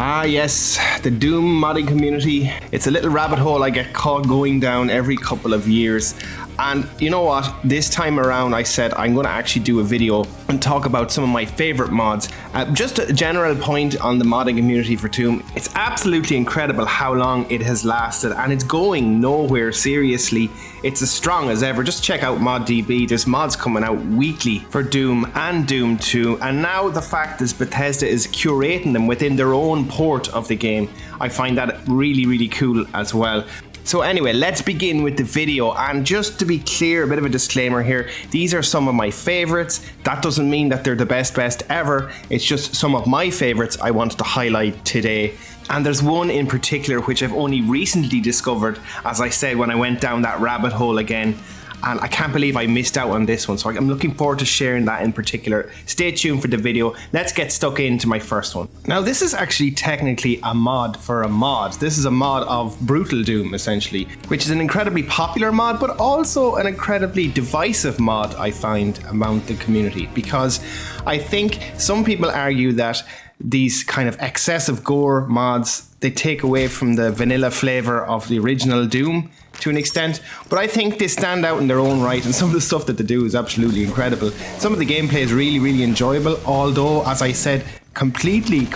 Ah yes, the Doom modding community. It's a little rabbit hole I get caught going down every couple of years. And you know what, this time around I said I'm going to actually do a video and talk about some of my favorite mods. Just a general point on the modding community for Doom. It's absolutely incredible how long it has lasted, and it's going nowhere, seriously. It's as strong as ever. Just check out ModDB. There's mods coming out weekly for Doom and Doom 2, and now the fact is Bethesda is curating them within their own port of the game. I find that really cool as well. So anyway, let's begin with the video, and just to be clear, a bit of a disclaimer here, these are some of my favorites. That doesn't mean that they're the best ever, it's just some of my favorites I wanted to highlight today. And there's one in particular which I've only recently discovered, as I said, when I went down that rabbit hole again. And I can't believe I missed out on this one, so I'm looking forward to sharing that in particular. Stay tuned for the video. Let's get stuck into my first one. Now this is actually technically a mod for a mod. This is a mod of Brutal Doom, essentially, which is an incredibly popular mod, but also an incredibly divisive mod, I find, among the community. Because I think some people argue that these kind of excessive gore mods, they take away from the vanilla flavor of the original Doom to an extent, but I think they stand out in their own right, and some of the stuff that they do is absolutely incredible. Some of the gameplay is really enjoyable, although, as I said, completely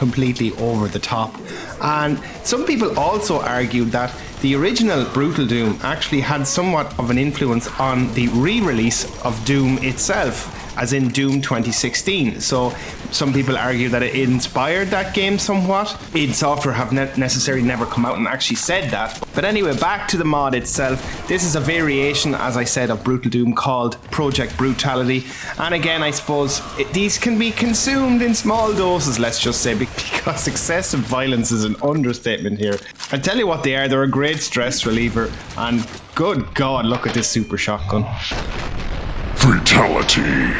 over the top. And some people also argued that the original Brutal Doom actually had somewhat of an influence on the re-release of Doom itself, as in Doom 2016. So some people argue that it inspired that game somewhat. id Software have necessarily never come out and actually said that. But anyway, back to the mod itself. This is a variation, as I said, of Brutal Doom called Project Brutality. And again, I suppose these can be consumed in small doses, let's just say, because excessive violence is an understatement here. I tell you what they are, they're a great stress reliever. And good God, look at this super shotgun. Fatality.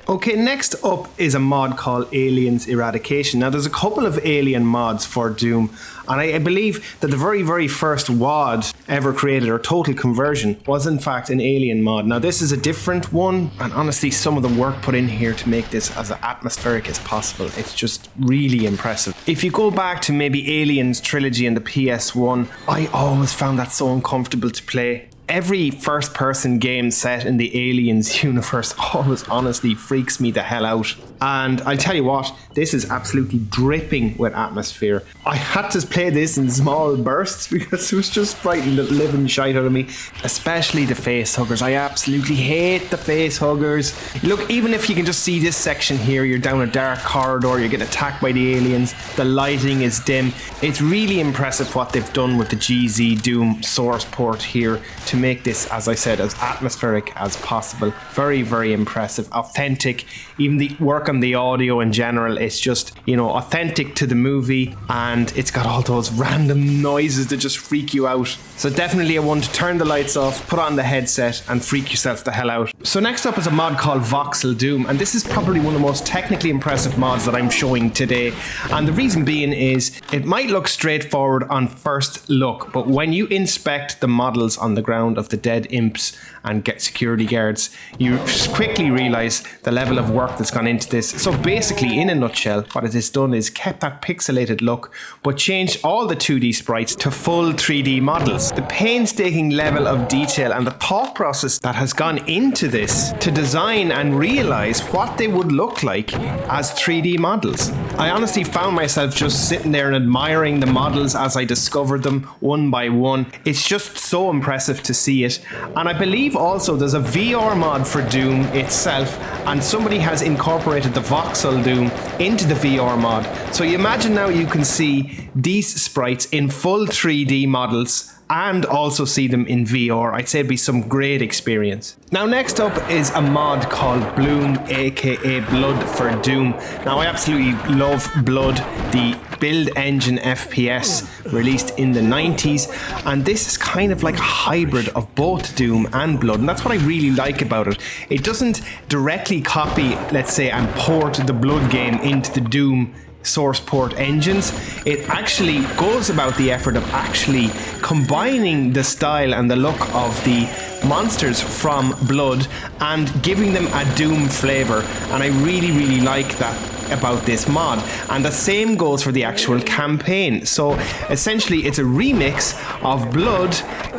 Okay, next up is a mod called Aliens Eradication. Now there's a couple of alien mods for Doom, and I believe that the very first WAD ever created, or Total Conversion, was in fact an alien mod. Now this is a different one, and honestly some of the work put in here to make this as atmospheric as possible, it's just really impressive. If you go back to maybe Aliens Trilogy and the PS1, I always found that so uncomfortable to play. Every first-person game set in the Aliens universe always honestly freaks me the hell out. And I'll tell you what, this is absolutely dripping with atmosphere. I had to play this in small bursts because it was just frightening the living shite out of me. Especially the face huggers. I absolutely hate the face huggers. Look, even if you can just see this section here, you're down a dark corridor, you're getting attacked by the aliens, the lighting is dim. It's really impressive what they've done with the GZ Doom source port here to make this, as I said, as atmospheric as possible. Very impressive, authentic. Even the work on the audio in general, it's just, you know, authentic to the movie, and it's got all those random noises that just freak you out. So definitely a one to turn the lights off, put on the headset and freak yourself the hell out. So next up is a mod called Voxel Doom, and this is probably one of the most technically impressive mods that I'm showing today. And the reason being is, it might look straightforward on first look, but when you inspect the models on the ground of the dead imps and get security guards, you quickly realize the level of work that's gone into this. So basically, in a nutshell, what it has done is kept that pixelated look, but changed all the 2D sprites to full 3D models. The painstaking level of detail and the thought process that has gone into this to design and realize what they would look like as 3D models. I honestly found myself just sitting there and admiring the models as I discovered them one by one. It's just so impressive to see it. And I believe also there's a VR mod for Doom itself, and somebody has incorporated the Voxel Doom into the VR mod. So you imagine now you can see these sprites in full 3D models and also see them in VR. I'd say it'd be some great experience. Now next up is a mod called Bloom, aka Blood for Doom. Now I absolutely love Blood, the build engine FPS released in the 90s, and this is kind of like a hybrid of both Doom and Blood, and that's what I really like about it. It doesn't directly copy, let's say, and port the Blood game into the Doom source port engines. It actually goes about the effort of actually combining the style and the look of the monsters from Blood and giving them a Doom flavor, and I really like that. about this mod. And the same goes for the actual campaign. So essentially it's a remix of Blood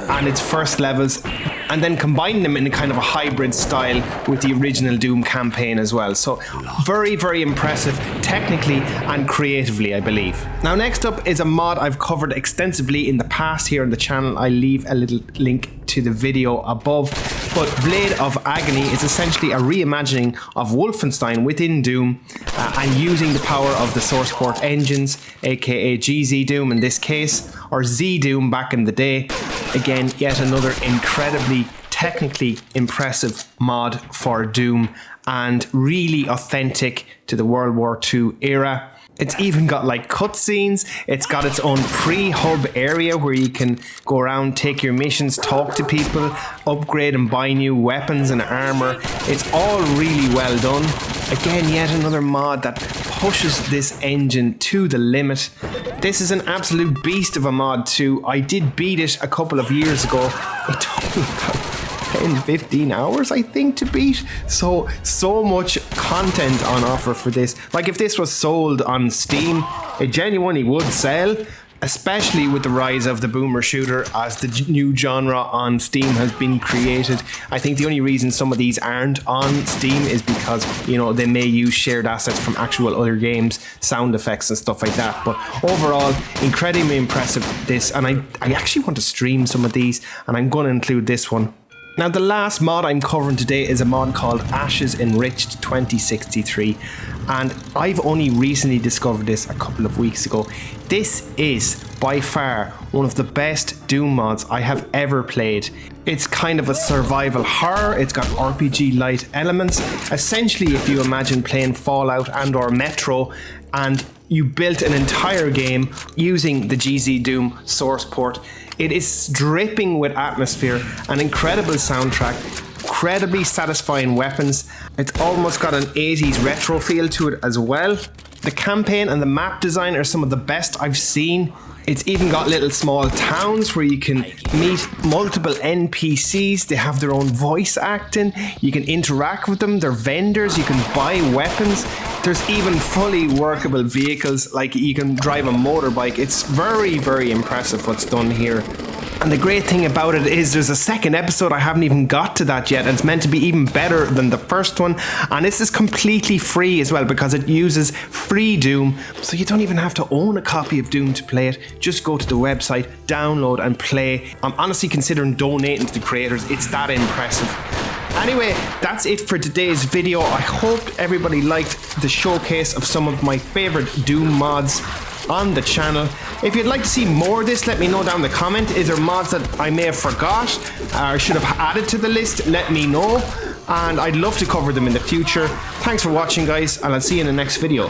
and its first levels, and then combine them in a kind of a hybrid style with the original Doom campaign as well. So very, very impressive technically and creatively, I believe. Now next up is a mod I've covered extensively in the past here on the channel. I leave a little link to the video above. But Blade of Agony is essentially a reimagining of Wolfenstein within Doom and using the power of the source port engines, aka GZ Doom in this case, or Z Doom back in the day. Again, yet another incredibly technically impressive mod for Doom and really authentic to the World War II era. It's even got like cutscenes. It's got its own pre-hub area where you can go around, take your missions, talk to people, upgrade and buy new weapons and armor. It's all really well done. Again, yet another mod that pushes this engine to the limit. This is an absolute beast of a mod too. I did beat it a couple of years ago. It took me about 10-15 hours I think to beat. So much content on offer for this. Like if this was sold on Steam, it genuinely would sell, especially with the rise of the boomer shooter as the new genre on Steam has been created. I think the only reason some of these aren't on Steam is because, you know, they may use shared assets from actual other games, sound effects and stuff like that. But overall, incredibly impressive this, and I actually want to stream some of these, and I'm going to include this one. Now the last mod I'm covering today is a mod called Ashes Enriched 2063, and I've only recently discovered this a couple of weeks ago. This is by far one of the best Doom mods I have ever played. It's kind of a survival horror, it's got RPG light elements. Essentially, if you imagine playing Fallout and or Metro and you built an entire game using the GZ Doom source port. It is dripping with atmosphere, an incredible soundtrack, incredibly satisfying weapons. It's almost got an 80s retro feel to it as well. The campaign and the map design are some of the best I've seen. It's even got little small towns where you can meet multiple NPCs. They have their own voice acting. You can interact with them. They're vendors. You can buy weapons. There's even fully workable vehicles, like you can drive a motorbike. It's very, very impressive what's done here. And the great thing about it is there's a second episode. I haven't even got to that yet, and it's meant to be even better than the first one. And this is completely free as well because it uses free Doom, so you don't even have to own a copy of Doom to play it. Just go to the website, download and play. I'm honestly considering donating to the creators. It's that impressive. Anyway, that's it for today's video. I hope everybody liked the showcase of some of my favorite Doom mods on the channel. If you'd like to see more of this, let me know down in the comment. Is there mods that I may have forgot or should have added to the list? Let me know, and I'd love to cover them in the future. Thanks for watching, guys, and I'll see you in the next video.